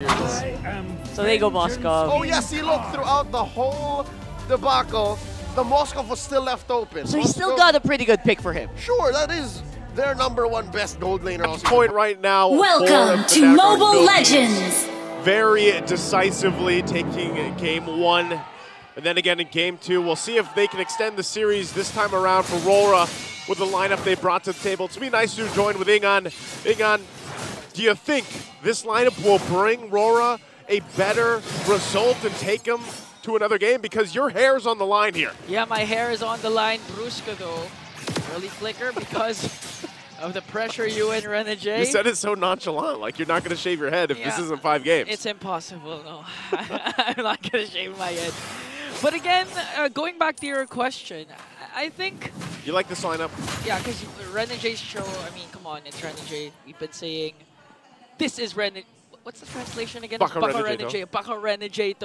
So there you go, Moskov. Oh yes, he looked throughout the whole debacle. The Moskov was still left open. So he still got a pretty good pick for him. Sure, that is their #1 best gold laner. Point right now. Welcome to Mobile Legends. Very decisively taking game 1. And then again in game 2, we'll see if they can extend the series this time around for RORA with the lineup they brought to the table. It's going to be nice to join with Ingan. Ingan, do you think this lineup will bring RORA a better result and take them to another game? Because your hair's on the line here. Yeah, my hair is on the line. Brusca, though, early flicker because of the pressure you and Renegade. You said it so nonchalant, like you're not going to shave your head if this isn't 5 games. It's impossible, no. I'm not going to shave my head. But again, going back to your question, I think... You like this lineup? Yeah, because Renegade's show, I mean, come on, it's Renegade. We've been saying, this is Renegade. What's the translation again? Baka Renegade. Baka Renegade.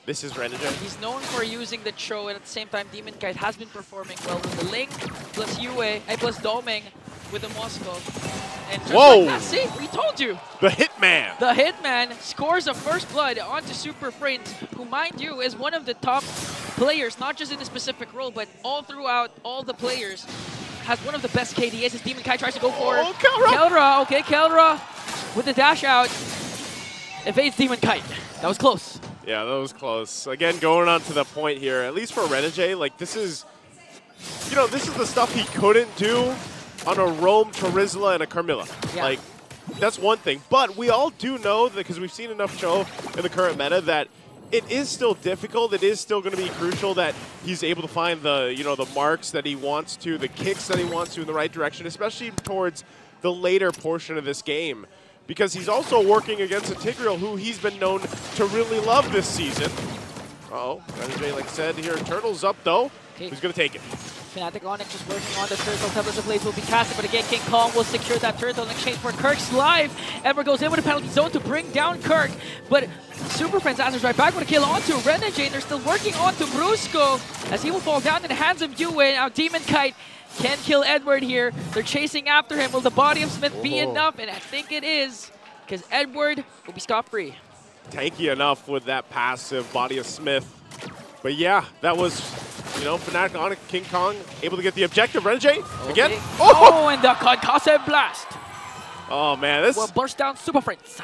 This is Renegade. He's known for using the Cho, and at the same time, Demon Kite has been performing well with the Link, plus Yue, plus Doming with the Moskov. And just like that, see, we told you. The Hitman. The Hitman scores a first blood onto Super Prince, who, mind you, is one of the top players, not just in a specific role, but all throughout all the players. Has one of the best KDAs as Demon Kite tries to go for it. Kelra, okay, Kelra with the dash out. Evades Demon Kite. That was close. Yeah, that was close. Again, going on to the point here, at least for Renegade, like this is, you know, this is the stuff he couldn't do on a Roam, Terizla, and a Carmilla. Yeah. Like, that's one thing. But we all do know, that because we've seen enough Cho in the current meta, that it is still difficult. It is still going to be crucial that he's able to find the, you know, the marks that he wants to, the kicks that he wants to in the right direction, especially towards the later portion of this game. Because he's also working against a Tigreal who he's been known to really love this season. Uh-oh, Renegade, like I said here, Turtle's up though. Okay. Who's going to take it? FNATIC ONIC just working on the turtle. Tablets of Blaze will be casted, but again, King Kong will secure that turtle in exchange for Kirk's life. Ever goes in with a penalty zone to bring down Kirk, but Super Friends answers right back with a kill onto Renegade. They're still working onto Brusco as he will fall down in the hands of Yue. Now Demon Kite can kill Edward here. They're chasing after him. Will the body of Smith be enough? And I think it is, because Edward will be scot-free. Tanky enough with that passive body of Smith. But yeah, that was, you know, FNATIC ONIC, King Kong, able to get the objective. Renegade, again. Oh, and the concussive blast. Oh, man, this... will burst down Super Friends.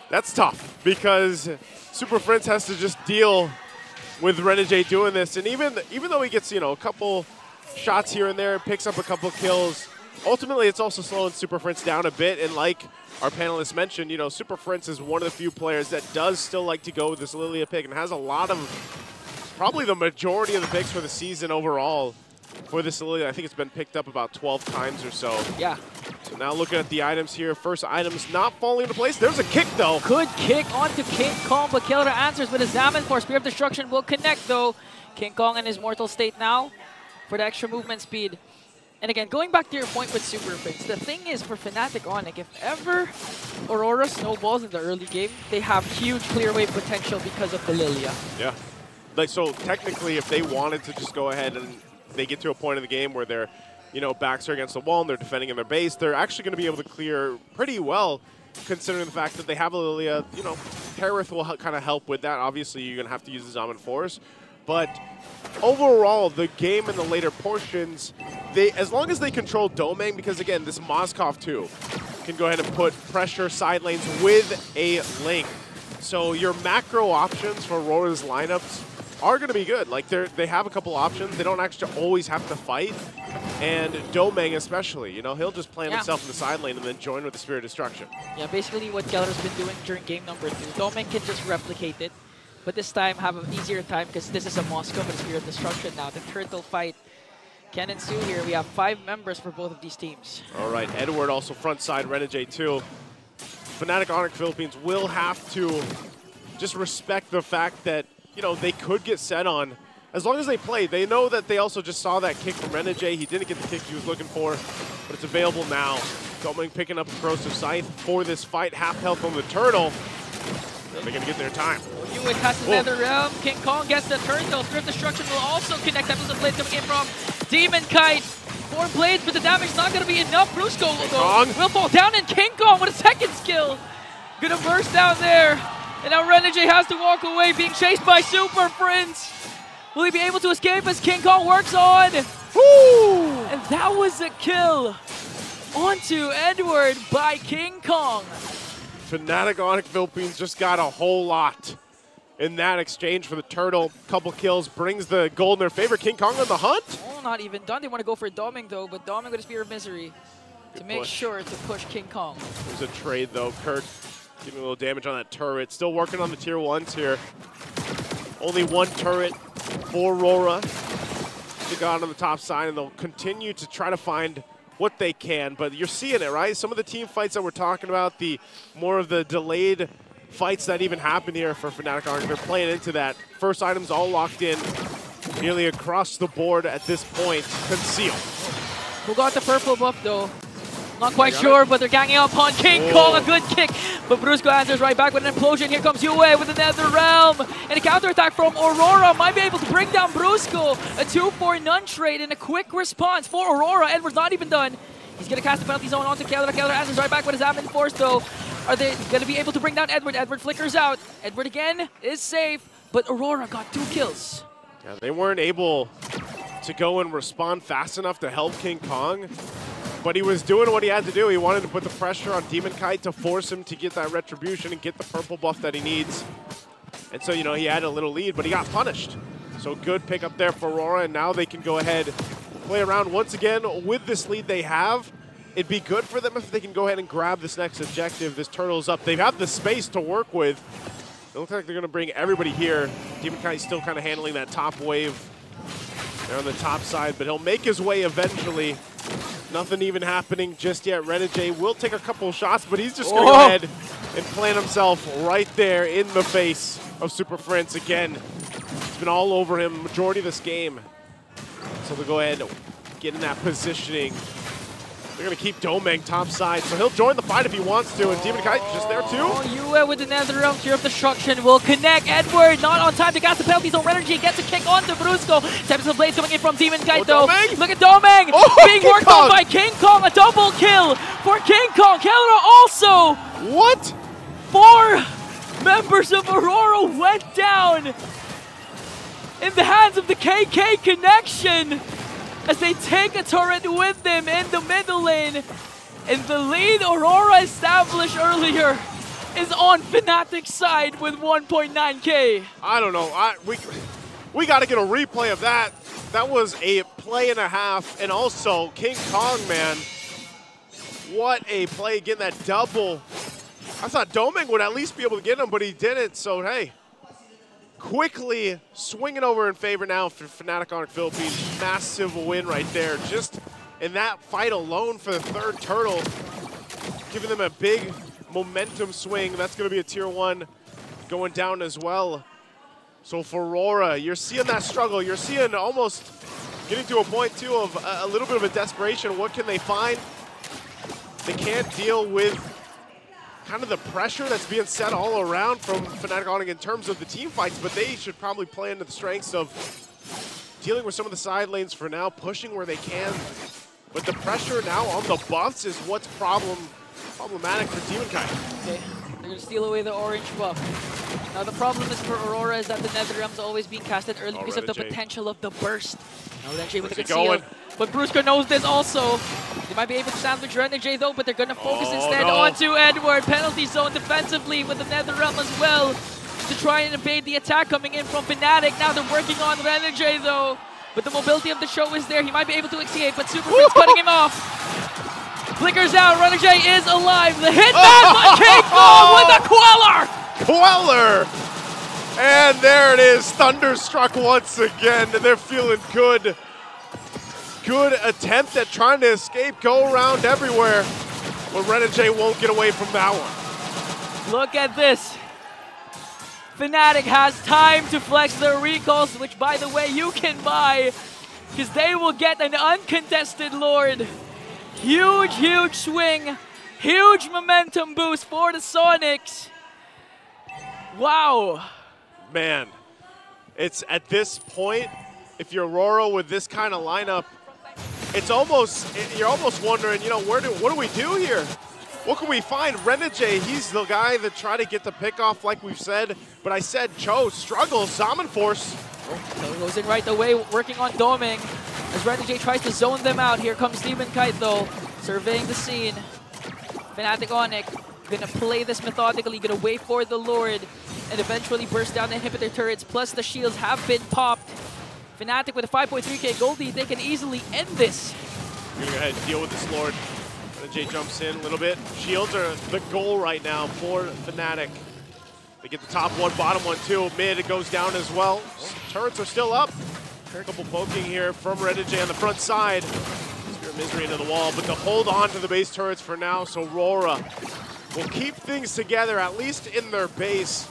That's tough, because Super Friends has to just deal with Renegade doing this. And even though he gets, you know, a couple shots here and there, picks up a couple kills, ultimately it's also slowing Super Friends down a bit. And like our panelists mentioned, you know, Super Friends is one of the few players that does still like to go with this Lilia pick and has a lot of, probably the majority of the picks for the season overall for this Lilia. I think it's been picked up about 12 times or so. Yeah. So now looking at the items here, first items not falling into place. There's a kick though. Good kick onto King Kong, but Kelra answers with a Zaman for Spear of Destruction will connect though. King Kong in his mortal state now for the extra movement speed. And again, going back to your point with Super Friends, the thing is for FNATIC ONIC, if ever Aurora snowballs in the early game, they have huge clear wave potential because of the Lilia. Yeah. Like, so technically, if they wanted to just go ahead and they get to a point in the game where their, you know, backs are against the wall and they're defending in their base, they're actually going to be able to clear pretty well, considering the fact that they have a Lilia. You know, Terith will kind of help with that. Obviously, you're going to have to use the Zaman Force. But overall, the game in the later portions, as long as they control Domang, because again, this Moskov too can go ahead and put pressure side lanes with a Link. So your macro options for Rora's lineups are going to be good. Like they have a couple options. They don't actually always have to fight. And Domang especially, you know, he'll just plant himself in the side lane and then join with the Spirit of Destruction. Yeah, basically what Kelra's been doing during game number 2. Domang can just replicate it. But this time have an easier time because this is a Moskov and Spirit of Destruction now. The turtle fight can ensue here. We have 5 members for both of these teams. All right, Edward also front side Renegade too. FNATIC ONIC Philippines will have to just respect the fact that, you know, they could get set on. As long as they play, they know that they also just saw that kick from Renegade. He didn't get the kick he was looking for, but it's available now. Doming picking up a Corrosive Scythe for this fight. Half health on the turtle. They're going to get their time. Yue has the Nether Realm. King Kong gets the turtle. Spirit Destruction will also connect. That was the blade coming in from Demon Kite. 4 blades, but the damage is not going to be enough. Brusco will fall down, and King Kong with a second skill. Gonna burst down there. And now Renegade has to walk away, being chased by Super Prince. Will he be able to escape as King Kong works on? Woo! And that was a kill onto Edward by King Kong. FNATIC ONIC Philippines just got a whole lot in that exchange for the turtle. Couple kills brings the gold in their favor. King Kong on the hunt. Oh, not even done. They want to go for Doming though, but Doming with a Spear of Misery to make sure to push King Kong. There's a trade though. Kirk giving a little damage on that turret. Still working on the tier 1s here. Only one turret for Aurora. They got on the top side, and they'll continue to try to find what they can. But you're seeing it, right? Some of the team fights that we're talking about, the more of the delayed fights that even happen here for FNATIC ONIC, they're playing into that. First items all locked in, nearly across the board at this point. Conceal. Who got the purple buff though? Not quite sure, but they're ganging up on King Kong. A good kick, but Brusco answers right back with an implosion. Here comes Yue with another realm. And a counterattack from Aurora might be able to bring down Brusco. A 2-for-none trade and a quick response for Aurora. Edward's not even done. He's going to cast the penalty zone onto Keller. Keller answers right back with his Admin Force though. Are they going to be able to bring down Edward? Edward flickers out. Edward again is safe, but Aurora got 2 kills. Yeah, they weren't able to go and respond fast enough to help King Kong. But he was doing what he had to do. He wanted to put the pressure on Demon Kite to force him to get that retribution and get the purple buff that he needs. And so, you know, he had a little lead, but he got punished. So good pick up there for Aurora, and now they can go ahead, play around once again with this lead they have. It'd be good for them if they can go ahead and grab this next objective. This turtle's up. They have the space to work with. It looks like they're going to bring everybody here. Demon Kite's still kind of handling that top wave. They're on the top side, but he'll make his way eventually. Nothing even happening just yet. Renegade will take a couple shots, but he's just going to go ahead and plant himself right there in the face of Super Prince again. It's been all over him majority of this game. So they'll go ahead and get in that positioning. They're going to keep Domeng top side, so he'll join the fight if he wants to, and Demon Kite just there too. Yue with another realm Tear of Destruction will connect. Edward not on time to cast the penalty zone. Renegade gets a kick onto Brusco. Tempest of Blades coming in from Demon Kite though. Domeng. Look at Domeng being worked on by King Kong. A double kill for King Kong. Keller also. What? 4 members of Aurora went down in the hands of the KK Connection, as they take a turret with them in the middle lane. And the lead Aurora established earlier is on FNATIC's side with 1.9K. I don't know. We got to get a replay of that. That was a play and a half. And also, King Kong, man, what a play, getting that double. I thought Domeng would at least be able to get him, but he didn't. So, hey. Quickly swinging over in favor now for FNATIC ONIC Philippines. Massive win right there. Just in that fight alone for the 3rd turtle, giving them a big momentum swing. That's going to be a tier 1 going down as well. So for Aurora, you're seeing that struggle. You're seeing almost getting to a point too of a little bit of a desperation. What can they find? They can't deal with kind of the pressure that's being set all around from FNATIC ONIC in terms of the team fights, but they should probably play into the strengths of dealing with some of the side lanes for now, pushing where they can. But the pressure now on the buffs is what's problematic for Demon Kite. Okay, they're going to steal away the orange buff. Now the problem is for Aurora is that the Nether Realm's always being casted early because of the potential of the burst. Now Renegade with the conceal. But Brusco knows this also. They might be able to sandwich Renegade though, but they're going to focus instead onto Edward. Penalty zone defensively with the Nether Realm as well to try and evade the attack coming in from FNATIC. Now they're working on Renegade though. But the mobility of the show is there. He might be able to escape, but Super Prince cutting him off. Flickers out. Renegade is alive. The hitman by King Kong with a Queller! Queller! And there it is. Thunderstruck once again. And they're feeling good. Good attempt at trying to escape. Go around everywhere. But Renegade won't get away from that one. Look at this. FNATIC has time to flex their recalls, which by the way you can buy, because they will get an uncontested Lord. Huge, huge swing. Huge momentum boost for the Sonics. Wow. Man, it's at this point, if you're Aurora with this kind of lineup, it's almost, you're almost wondering, you know, what do we do here? what can we find? Renegade, he's the guy that tried to get the pick off like we've said, but I said Cho struggles. Zaman Force. So goes in right away, working on Doming. As Renegade tries to zone them out. Here comes Demon Kite though, surveying the scene. FNATIC ONIC gonna play this methodically, gonna wait for the Lord, and eventually burst down the inhibitor turrets, plus the shields have been popped. FNATIC with a 5.3k gold lead, they can easily end this. We're gonna go ahead and deal with this Lord. Renegade jumps in a little bit. Shields are the goal right now for FNATIC. They get the top one, bottom one too. Mid, it goes down as well. Turrets are still up. A couple poking here from Renegade on the front side. Spirit Misery into the wall, but they'll hold on to the base turrets for now, so Aurora will keep things together, at least in their base.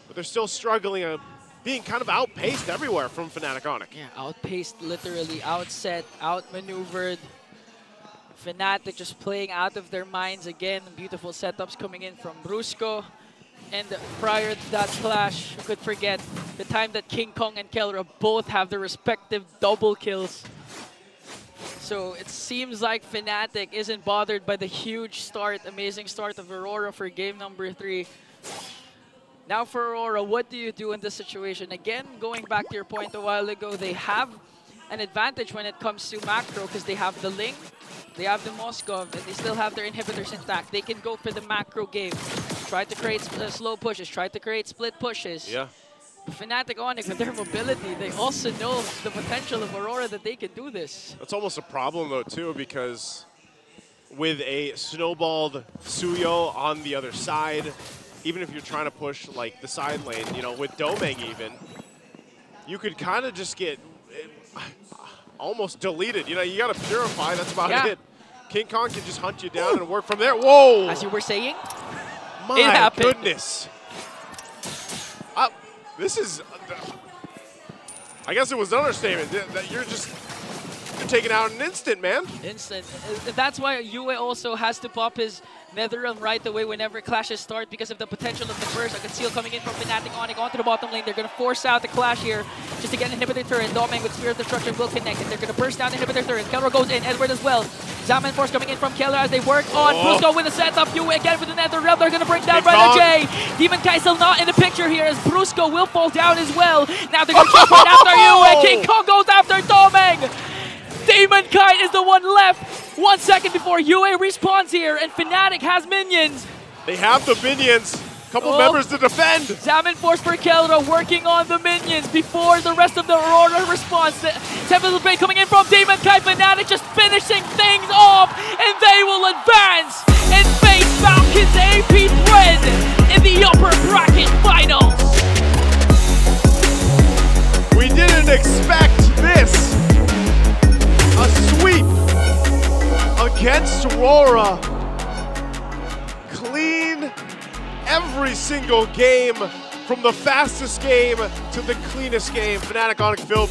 But they're still struggling, being kind of outpaced everywhere from FNATIC ONIC. Yeah, outpaced, literally, outset, outmaneuvered. FNATIC just playing out of their minds again. Beautiful setups coming in from Brusco. And prior to that clash, you could forget the time that King Kong and Kelra both have their respective double kills. So it seems like FNATIC isn't bothered by the huge start, amazing start of Aurora for game number 3. Now for Aurora, what do you do in this situation? Again, going back to your point a while ago, they have an advantage when it comes to macro because they have the Ling, they have the Moskov, and they still have their inhibitors intact. They can go for the macro game. Try to create slow pushes, try to create split pushes. Yeah. But FNATIC ONIC, with their mobility, they also know the potential of Aurora that they can do this. That's almost a problem though too, because with a snowballed Suyo on the other side, even if you're trying to push like the side lane, you know, with Domeng even, you could kind of just get almost deleted. You know, you got to purify, that's about it. King Kong can just hunt you down and work from there. Whoa! As you were saying, my goodness. This is, I guess it was an understatement that you're taking out an instant, man. Instant. That's why Yue also has to pop his Netherrealm right away whenever clashes start because of the potential of the burst. A conceal coming in from FNATIC ONIC onto the bottom lane. They're going to force out the clash here just to get an inhibitor turret. Domeng with Spirit of Destruction will connect, and they're going to burst down the inhibitor turret. Kelra goes in, Edward as well. Zaman Force coming in from Kelra as they work on Brusco with a setup. Yue again with the Netherrealm. They're going to bring down Renegade. Demon Kai still not in the picture here as Brusco will fall down as well. Now they're going to jump right after Yue. King Kong goes after Domeng. Demon Kite is the one left. 1 second before Yue respawns here, and FNATIC has minions. They have the minions. Couple members to defend. Zaman Force for Kelra working on the minions before the rest of the Aurora response. Tempest Blade coming in from Demon Kite. FNATIC just finishing things off, and they will advance and face Falcon's AP Thread in the upper bracket finals. We didn't expect this. A sweep against Aurora. Clean every single game, from the fastest game to the cleanest game. FNATIC ONIC Phil.